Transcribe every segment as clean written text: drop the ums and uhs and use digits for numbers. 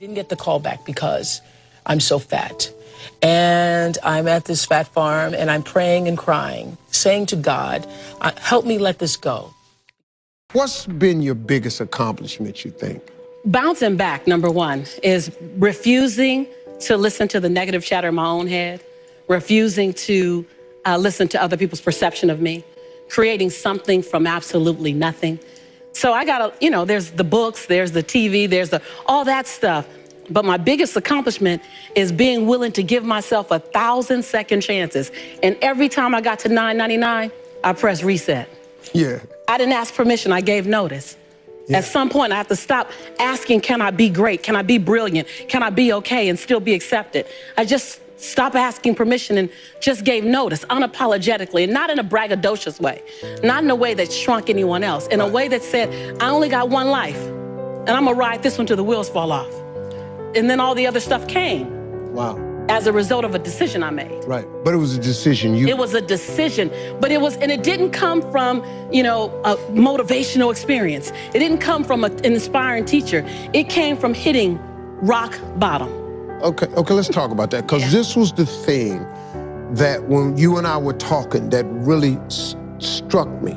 Didn't get the call back because I'm so fat. And I'm at this fat farm and I'm praying and crying, saying to God, help me let this go. What's been your biggest accomplishment, you think? Bouncing back, number one, is refusing to listen to the negative chatter in my own head, refusing to listen to other people's perception of me, creating something from absolutely nothing. So I got to, there's the books, there's the TV, there's all that stuff. But my biggest accomplishment is being willing to give myself 1,000 second chances. And every time I got to 999, I pressed reset. Yeah. I didn't ask permission, I gave notice. Yeah. At some point, I have to stop asking, can I be great? Can I be brilliant? Can I be okay and still be accepted? I just stopped asking permission and just gave notice unapologetically, and not in a braggadocious way, not in a way that shrunk anyone else, in a way that said, I only got one life, and I'm gonna ride this one till the wheels fall off. And then all the other stuff came. Wow. As a result of a decision I made. Right, but it was a decision. It was a decision, but it didn't come from, a motivational experience. It didn't come from an inspiring teacher. It came from hitting rock bottom. Okay, let's talk about that, because this was the thing that when you and I were talking that really struck me,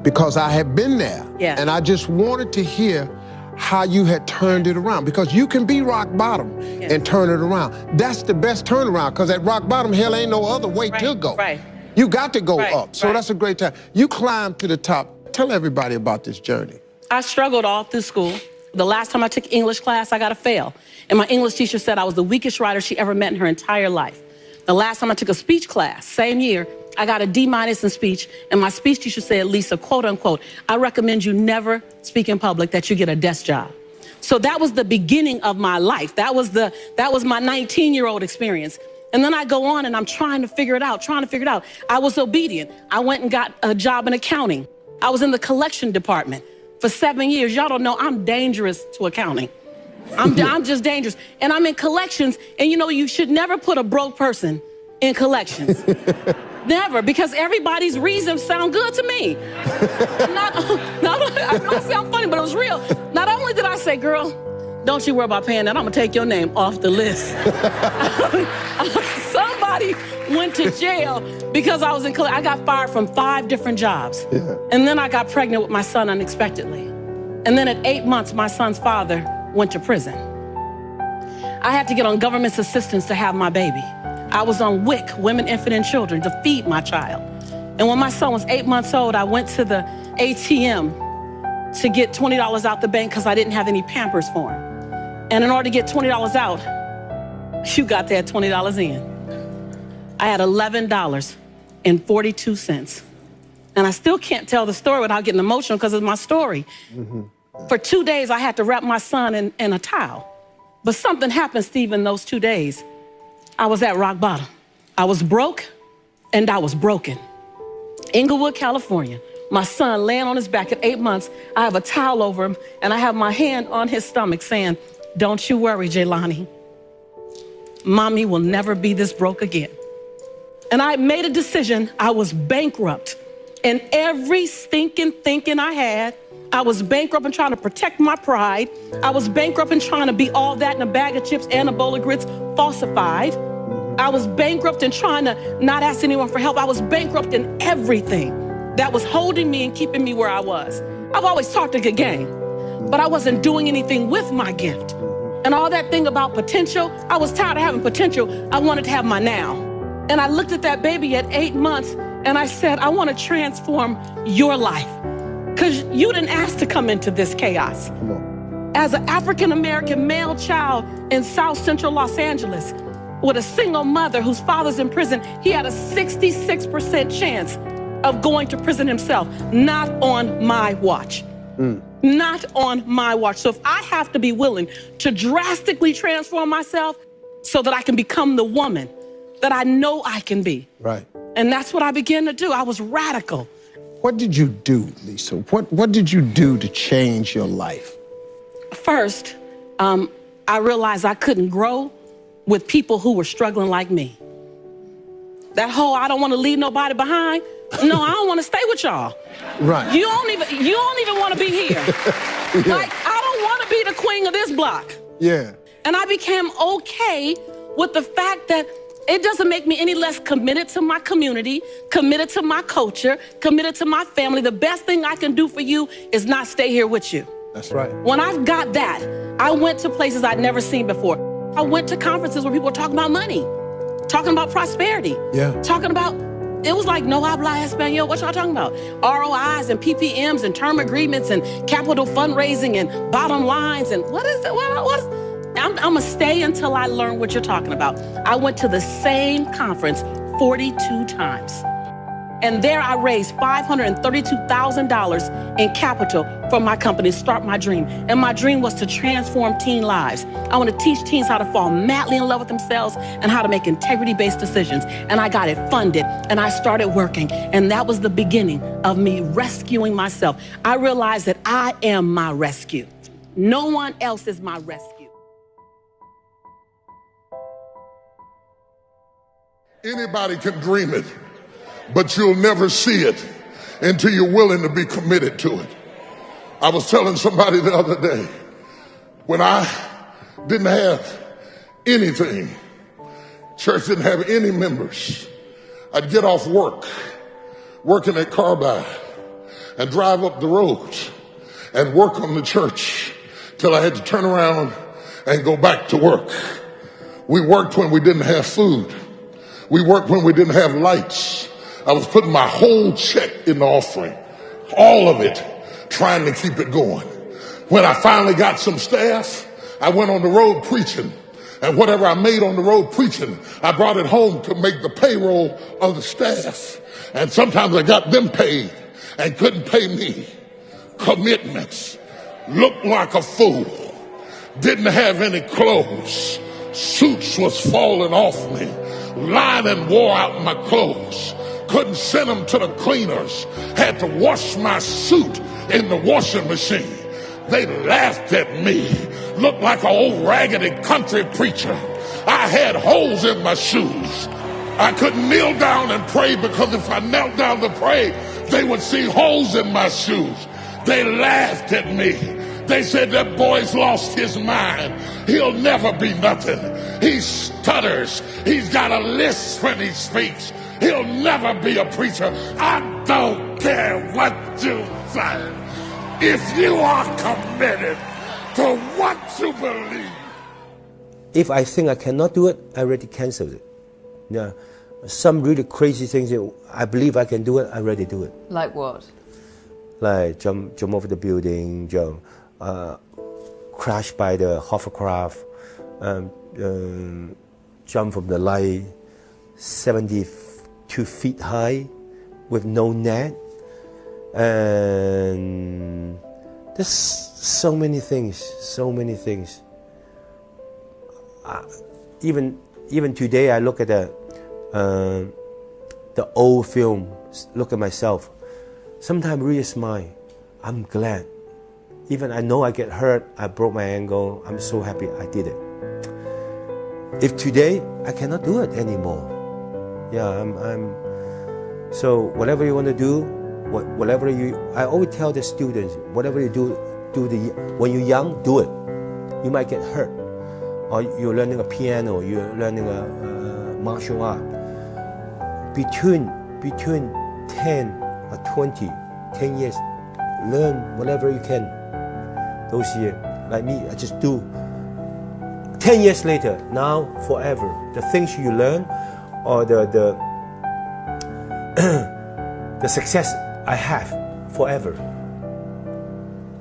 because I had been there, and I just wanted to hear how you had turned it around, because you can be rock bottom and turn it around. That's the best turnaround, because at rock bottom, hell ain't no other way to go. Right. You got to go up, so that's a great time. You climbed to the top. Tell everybody about this journey. I struggled all through school. The last time I took English class, I got a fail. And my English teacher said I was the weakest writer she ever met in her entire life. The last time I took a speech class, same year, I got a D- in speech, and my speech teacher said, Lisa, quote unquote, I recommend you never speak in public, that you get a desk job. So that was the beginning of my life. That was my 19-year-old experience. And then I go on and I'm trying to figure it out. I was obedient. I went and got a job in accounting. I was in the collection department for 7 years. Y'all don't know I'm dangerous to accounting. I'm just dangerous. And I'm in collections, and you should never put a broke person in collections. Never, because everybody's reasons sound good to me. I know it sounds funny, but it was real. Not only did I say, girl, don't you worry about paying that, I'm gonna take your name off the list. Somebody went to jail because I was in collections. I got fired from 5 different jobs. Yeah. And then I got pregnant with my son unexpectedly. And then at 8 months, my son's father went to prison. I had to get on government's assistance to have my baby. I was on WIC, Women, Infant, and Children, to feed my child. And when my son was 8 months old, I went to the ATM to get $20 out the bank because I didn't have any Pampers for him. And in order to get $20 out, you got to add $20 in. I had $11.42. And I still can't tell the story without getting emotional because it's my story. Mm-hmm. For 2 days, I had to wrap my son in a towel. But something happened, Steve, in those 2 days. I was at rock bottom. I was broke and I was broken. Inglewood, California. My son laying on his back at 8 months. I have a towel over him and I have my hand on his stomach saying, don't you worry, Jelani. Mommy will never be this broke again. And I made a decision. I was bankrupt. And every stinking thinking I had, I was bankrupt in trying to protect my pride. I was bankrupt in trying to be all that in a bag of chips and a bowl of grits falsified. I was bankrupt in trying to not ask anyone for help. I was bankrupt in everything that was holding me and keeping me where I was. I've always talked a good game, but I wasn't doing anything with my gift. And all that thing about potential, I was tired of having potential. I wanted to have my now. And I looked at that baby at 8 months and I said, I want to transform your life. Because you didn't ask to come into this chaos. As an African-American male child in South Central Los Angeles, with a single mother whose father's in prison, he had a 66% chance of going to prison himself. Not on my watch. Not on my watch. So if I have to be willing to drastically transform myself so that I can become the woman that I know I can be. Right. And that's what I began to do. I was radical. What did you do, Lisa? What did you do to change your life? First, I realized I couldn't grow with people who were struggling like me. That whole, I don't want to leave nobody behind. No, I don't want to stay with y'all. Right. You don't even want to be here. Like, I don't want to be the queen of this block. Yeah. And I became okay with the fact that it doesn't make me any less committed to my community, committed to my culture, committed to my family. The best thing I can do for you is not stay here with you. That's right. When I've got that, I went to places I'd never seen before. I went to conferences where people were talking about money, talking about prosperity, talking about, it was like, no habla español, what y'all talking about? ROIs and PPMs and term agreements and capital fundraising and bottom lines and what is it? I'm gonna stay until I learn what you're talking about. I went to the same conference 42 times. And there I raised $532,000 in capital for my company, Start My Dream. And my dream was to transform teen lives. I want to teach teens how to fall madly in love with themselves and how to make integrity-based decisions. And I got it funded and I started working. And that was the beginning of me rescuing myself. I realized that I am my rescue. No one else is my rescue. Anybody can dream it, but you'll never see it until you're willing to be committed to it. I was telling somebody the other day, when I didn't have anything, church didn't have any members, I'd get off work, working at Carbide, and drive up the road and work on the church till I had to turn around and go back to work. We worked when we didn't have food. We worked when we didn't have lights. I was putting my whole check in the offering, all of it, trying to keep it going. When I finally got some staff, I went on the road preaching. And whatever I made on the road preaching, I brought it home to make the payroll of the staff. And sometimes I got them paid and couldn't pay me. Commitments. Looked like a fool. Didn't have any clothes. Suits was falling off me. Lining wore out my clothes. Couldn't send them to the cleaners. Had to wash my suit in the washing machine. They laughed at me. Looked like an old raggedy country preacher. I had holes in my shoes. I couldn't kneel down and pray because if I knelt down to pray, they would see holes in my shoes. They laughed at me. They said that boy's lost his mind. He'll never be nothing. He stutters. He's got a lisp when he speaks. He'll never be a preacher. I don't care what you say. If you are committed to what you believe. If I think I cannot do it, I already canceled it. Yeah, some really crazy things that I believe I can do it, I already do it. Like what? Like jump over the building, crash by the hovercraft, jump from the light 72 feet high with no net. And there's so many things. Even today, I look at the old film, look at myself. Sometimes really smile. I'm glad. Even I know I get hurt, I broke my ankle, I'm so happy I did it. If today, I cannot do it anymore. Yeah, so whatever you want to do, I always tell the students, whatever you do when you're young, do it. You might get hurt. Or you're learning a piano, you're learning a martial art. Between 10 or 20, 10 years, learn whatever you can. Those years, like me, I just do. 10 years later, now, forever, the things you learn or the success I have forever.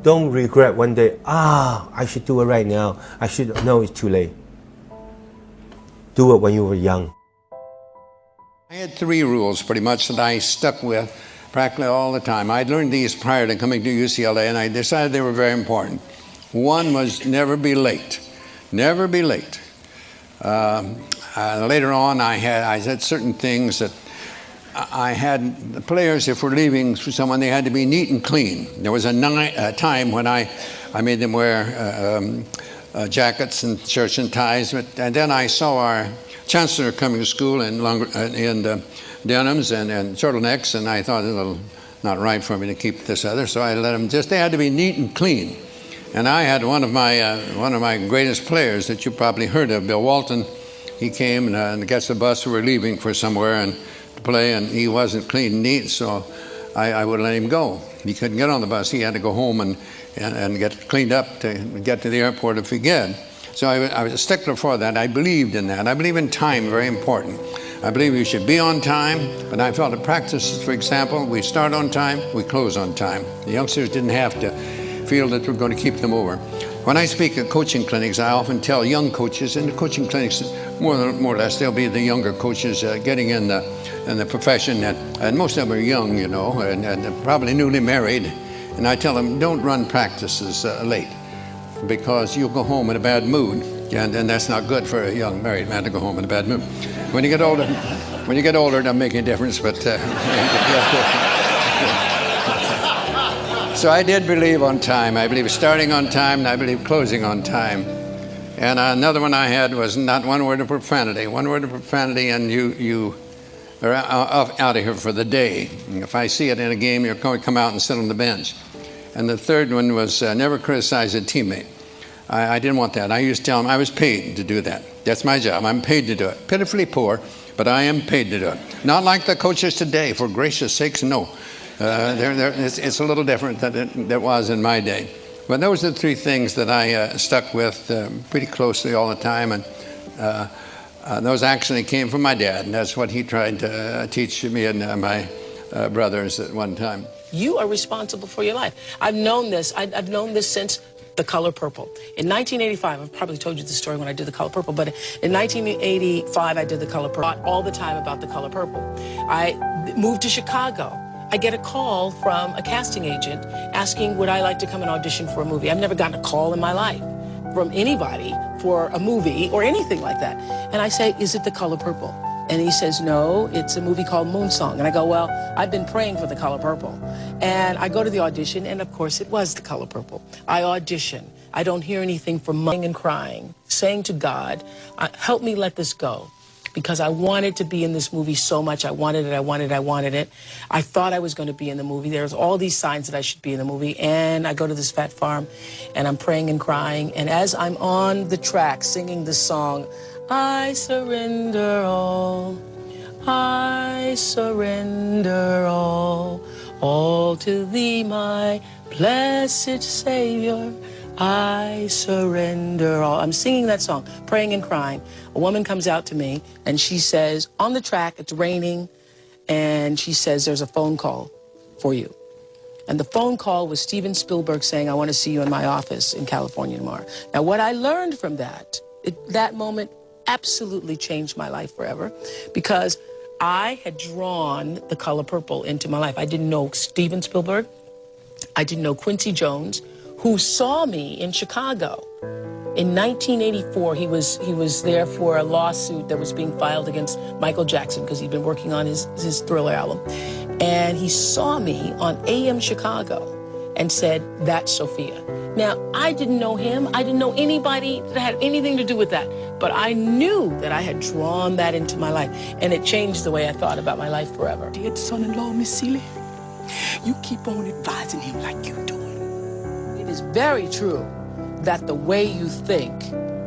Don't regret one day, I should do it right now. No, it's too late. Do it when you were young. I had 3 rules pretty much that I stuck with practically all the time. I'd learned these prior to coming to UCLA, and I decided they were very important. One was never be late. Never be late. Later on, I had certain things that I had the players, if we're leaving for someone, they had to be neat and clean. There was a time when I made them wear jackets and shirts and ties, and then I saw our chancellor coming to school in denims and turtlenecks, and I thought it was not right for me to keep this other, so I let them they had to be neat and clean. And I had one of my greatest players that you probably heard of, Bill Walton. He came and gets the bus. We were leaving for somewhere and to play, and he wasn't clean and neat, so I would let him go. He couldn't get on the bus. He had to go home and get cleaned up to get to the airport if he could. So I was a stickler for that. I believed in that. I believe in time, very important. I believe you should be on time, but I felt at practices, for example, we start on time, we close on time. The youngsters didn't have to feel that we're going to keep them over. When I speak at coaching clinics, I often tell young coaches, in the coaching clinics, more or less, they'll be the younger coaches getting in the profession, and most of them are young, you know, and probably newly married. And I tell them, don't run practices late, because you'll go home in a bad mood, and that's not good for a young married man to go home in a bad mood. When you get older, it doesn't make any difference, but so I did believe on time. I believe starting on time, and I believe closing on time. And another one I had was not one word of profanity. One word of profanity, and you are out of here for the day. If I see it in a game, you're going to come out and sit on the bench. And the third one was never criticize a teammate. I didn't want that. I used to tell them I was paid to do that. That's my job. I'm paid to do it. Pitifully poor, but I am paid to do it. Not like the coaches today, for gracious sakes, no. It's a little different than it was in my day. But those are the three things that I stuck with pretty closely all the time. And those actually came from my dad, and that's what he tried to teach me and my brothers at one time. You are responsible for your life. I've known this. I've known this since The Color Purple. In 1985, I've probably told you the story when I did The Color Purple, but in 1985, I did The Color Purple. All the time about The Color Purple. I moved to Chicago. I get a call from a casting agent asking, would I like to come and audition for a movie? I've never gotten a call in my life from anybody for a movie or anything like that. And I say, is it The Color Purple? And he says, no, it's a movie called Moonsong. And I go, well, I've been praying for The Color Purple. And I go to the audition, and of course it was The Color Purple. I audition. I don't hear anything from moaning and crying, saying to God, help me let this go. Because I wanted to be in this movie so much. I wanted it. I thought I was going to be in the movie. There's all these signs that I should be in the movie. And I go to this fat farm, and I'm praying and crying. And as I'm on the track singing this song, I surrender all, I surrender all to thee, my blessed Savior, I surrender all. I'm singing that song, praying and crying. A woman comes out to me, and she says, on the track, it's raining, and she says, there's a phone call for you. And the phone call was Steven Spielberg saying, I want to see you in my office in California tomorrow. Now, what I learned from that, that moment absolutely changed my life forever, because I had drawn The Color Purple into my life. I didn't know Steven Spielberg. I didn't know Quincy Jones, who saw me in Chicago. In 1984, he was there for a lawsuit that was being filed against Michael Jackson because he'd been working on his Thriller album. And he saw me on AM Chicago and said, that's Sophia. Now, I didn't know him. I didn't know anybody that had anything to do with that. But I knew that I had drawn that into my life, and it changed the way I thought about my life forever. Dear son-in-law, Miss Seeley, you keep on advising him like you're doing. It is very true that the way you think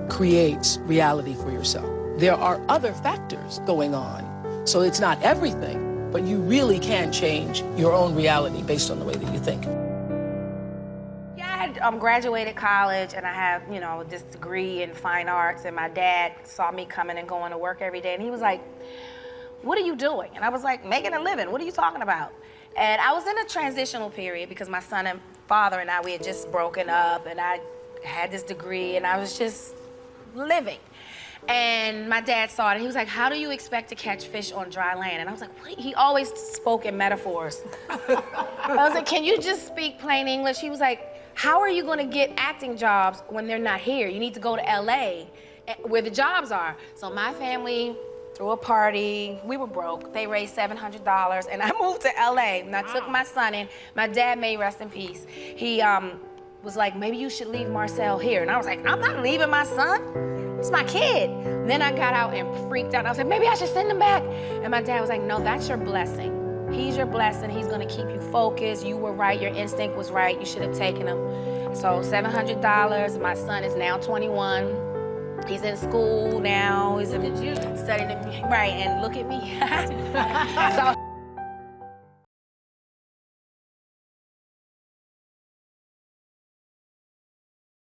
creates reality for yourself. There are other factors going on, so it's not everything, but you really can change your own reality based on the way that you think. I graduated college, and I have, you know, this degree in fine arts, and my dad saw me coming and going to work every day, and he was like, what are you doing? And I was like, making a living. What are you talking about? And I was in a transitional period because my son and father and I, we had just broken up, and I had this degree, and I was just living. And my dad saw it, and he was like, how do you expect to catch fish on dry land? And I was like, what? He always spoke in metaphors. I was like, can you just speak plain English? He was like, how are you going to get acting jobs when they're not here? You need to go to LA where the jobs are. So my family threw a party. We were broke. They raised $700, and I moved to LA, and I took my son in. My dad, may rest in peace, he was like, maybe you should leave Marcel here. And I was like, I'm not leaving my son. It's my kid. And then I got out and freaked out. I was like, maybe I should send him back. And my dad was like, no, that's your blessing. He's your blessing. He's going to keep you focused. You were right. Your instinct was right. You should have taken him. So $700. My son is now 21. He's in school now. He's studying, right? And look at me. So.